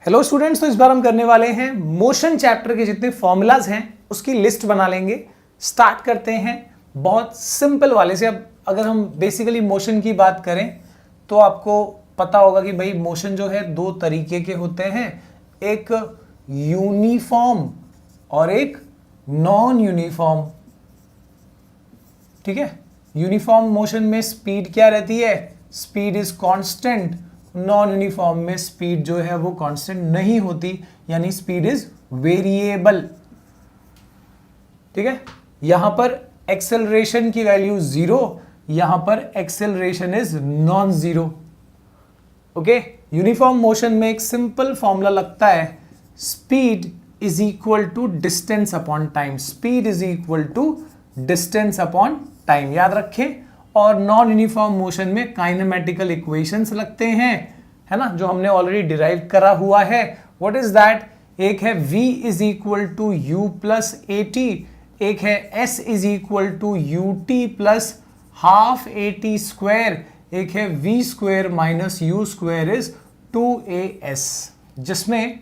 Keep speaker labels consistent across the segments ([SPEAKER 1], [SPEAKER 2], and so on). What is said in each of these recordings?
[SPEAKER 1] Hello students, तो इस बार हम करने वाले हैं मोशन चैप्टर के जितने फॉर्मूलाज हैं उसकी लिस्ट बना लेंगे। स्टार्ट करते हैं बहुत सिंपल वाले से। अब अगर हम बेसिकली मोशन की बात करें तो आपको पता होगा कि भाई मोशन जो है दो तरीके के होते हैं, एक यूनिफॉर्म और एक नॉन यूनिफॉर्म। ठीक है, यूनिफॉर्म मोशन में स्पीड क्या रहती है, speed is constant. Non uniform में स्पीड जो है वो कांस्टेंट नहीं होती, यानी स्पीड इज वेरिएबल। ठीक है, यहां पर एक्सेलरेशन की वैल्यू 0, यहां पर acceleration is non zero. Okay, uniform motion में एक सिंपल फॉर्मूला लगता है, speed is equal to distance upon time. Speed is equal to distance upon time, याद रखें। और नॉन यूनिफॉर्म मोशन में काइनेमेटिकल इक्वेशंस लगते हैं, है ना, जो हमने ऑलरेडी डिराइव करा हुआ है। What is that? एक है v is equal to u plus a t, एक है s is equal to u t plus half a t square, एक है v square minus u square is 2as, जिसमें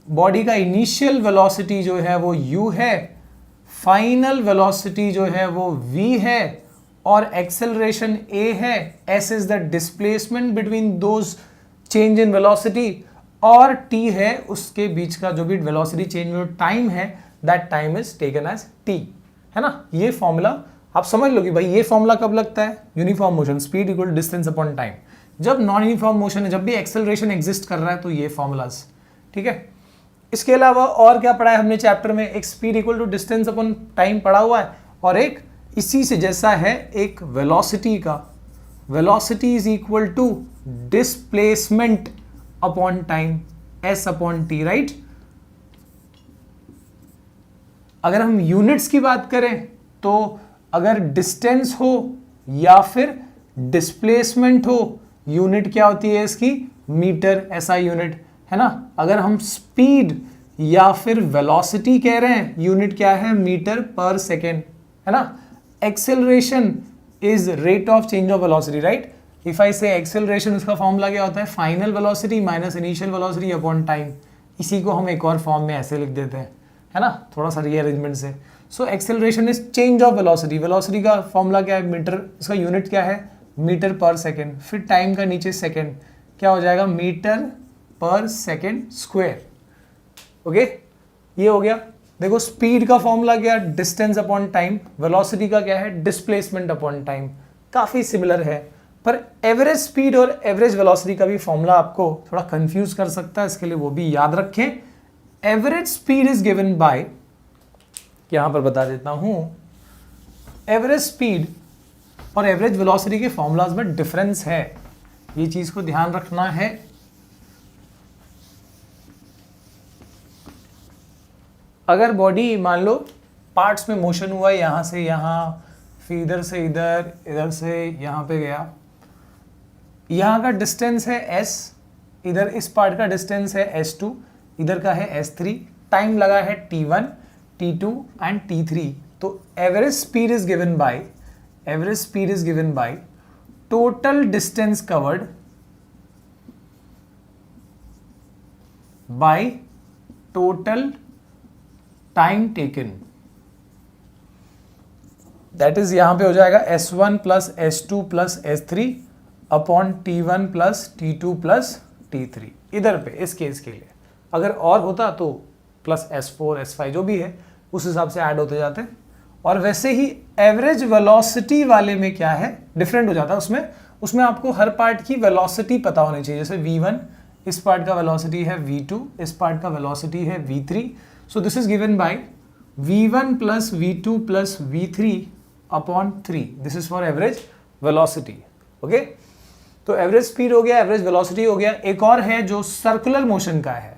[SPEAKER 1] बॉडी का इनिशियल वेलोसिटी जो है वो u है, फाइनल वेलोसिटी जो है वो v है और एक्सेलरेशन a है। s is the displacement between those change in velocity, और t है उसके बीच का जो भी वेलोसिटी चेंज में टाइम है, that time is taken as t, है ना। ये फॉर्मूला आप समझ लो कि भाई ये फॉर्मूला कब लगता है, uniform motion, speed equal distance upon time. जब नॉन यूनिफॉर्म मोशन है, जब भी एक्सेलरेशन एग्जिस्ट कर रहा है, तो ये फॉर्मूलाज। ठीक है, इसके अलावा और क्या पढ़ा है हमने चैप्टर में? एक speed equal to distance upon time पढ़ा हुआ है, और एक इसी से जैसा है एक वेलोसिटी का, velocity is equal to displacement upon time, s upon t, right. अगर हम यूनिट्स की बात करें तो अगर डिस्टेंस हो या फिर डिस्प्लेसमेंट हो, यूनिट क्या होती है इसकी? मीटर, SI यूनिट, है ना। अगर हम स्पीड या फिर वेलोसिटी कह रहे हैं, यूनिट क्या है? मीटर पर सेकेंड, है ना। Acceleration is rate of change of velocity, right. If I से एक्सेलरेशन, उसका फॉर्मूला क्या होता है? Final velocity minus initial velocity upon time. इसी को हम एक और फॉर्म में ऐसे लिख देते हैं, है ना, थोड़ा सा रीअरेंजमेंट से। So acceleration is change of velocity. Velocity का फॉर्मूला क्या है? मीटर, इसका यूनिट क्या है? मीटर पर सेकेंड। फिर टाइम का नीचे सेकेंड, क्या हो जाएगा? मीटर पर सेकेंड स्क्वायर। ओके, ये हो गया। देखो स्पीड का फॉर्मूला क्या है? Distance upon time. वेलोसिटी का क्या है? Displacement upon time. काफी सिमिलर है, पर एवरेज स्पीड और एवरेज वेलोसिटी का भी फॉर्मूला आपको थोड़ा कंफ्यूज कर सकता है, इसके लिए वो भी याद रखें। Average speed is given by, यहां पर बता देता हूं, एवरेज स्पीड और एवरेज वेलोसिटी के फॉर्मूलाज में डिफरेंस है, ये चीज को ध्यान रखना है। अगर बॉडी मान लो पार्ट्स में मोशन हुआ, यहां से यहां, फिर इधर से इधर, इधर से यहां पे गया, यहां का डिस्टेंस है s, इधर इस पार्ट का डिस्टेंस है s2, इधर का है s3, टाइम लगा है t1, t2 एंड t3। तो average speed is given by, average speed is given by total distance covered by total time taken. That is यहां पे हो जाएगा s1 plus s2 plus s3 upon t1 plus t2 plus t3। इधर पे इस case के लिए अगर और होता तो प्लस s4 s5 जो भी है उस हिसाब से ऐड होते जाते। और वैसे ही एवरेज वेलोसिटी वाले में क्या है? डिफरेंट हो जाता है उसमें आपको हर पार्ट की वेलोसिटी पता होनी चाहिए। जैसे v1, इस पार्ट का वेलोसिटी है v2, इस पार्ट का वेलोसिटी है v3। So this is given by v1 plus v2 plus v3 upon 3। This is for average velocity. Okay, तो एवरेज स्पीड हो गया, एवरेज वेलोसिटी हो गया। एक और है जो सर्कुलर मोशन का है,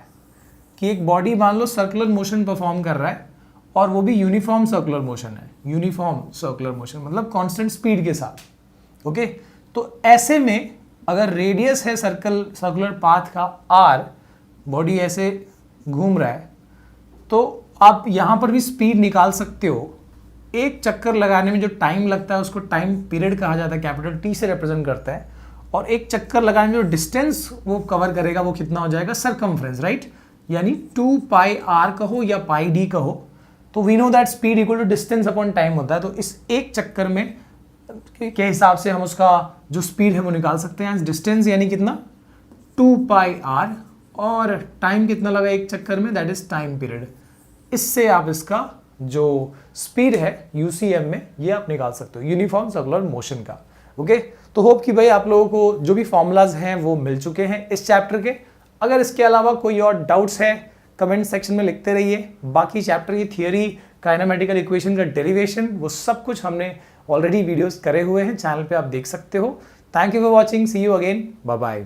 [SPEAKER 1] कि एक बॉडी मान लो सर्कुलर मोशन परफॉर्म कर रहा है और वो भी यूनिफॉर्म सर्कुलर मोशन है। यूनिफॉर्म सर्कुलर मोशन मतलब कांस्टेंट स्पीड के साथ। ओके, तो ऐसे में अगर रेडियस है सर्कुलर पाथ का r, बॉडी ऐसे घूम रहा है, तो आप यहां पर भी स्पीड निकाल सकते हो। एक चक्कर लगाने में जो टाइम लगता है उसको टाइम पीरियड कहा जाता है, कैपिटल T से रिप्रेजेंट करता है। और एक चक्कर लगाने जो डिस्टेंस वो कवर करेगा वो कितना हो जाएगा, सरकमफ्रेंस, राइट, यानी 2 पाई आर कहो या पाई डी कहो, तो we know that speed equal to distance upon time होता है। तो इस एक चक्कर में के हिसाब से हम उसका जो स्पीड है वो निकाल सकते हैं। डिस्टेंस यानी कितना, 2 पाई आर, और टाइम कितना लगा एक चक्कर में, दैट इज टाइम पीरियड। इससे आप इसका जो स्पीड है यूसीएम में ये आप निकाल सकते हो, यूनिफॉर्म सर्कुलर मोशन का। ओके, तो होप कि भाई आप लोगों को जो भी फॉर्मूलाज हैं वो मिल चुके हैं इस चैप्टर के। अगर इसके अलावा कोई और डाउट्स है कमेंट सेक्शन में लिखते रहिए। बाकी चैप्टर की थियरी, काइनेमेटिकल इक्वेशन का डेरिवेशन, वो सब कुछ हमने ऑलरेडी वीडियोस करे हुए हैं, चैनल पे आप देख सकते हो। Thank you for watching, see you again, bye bye.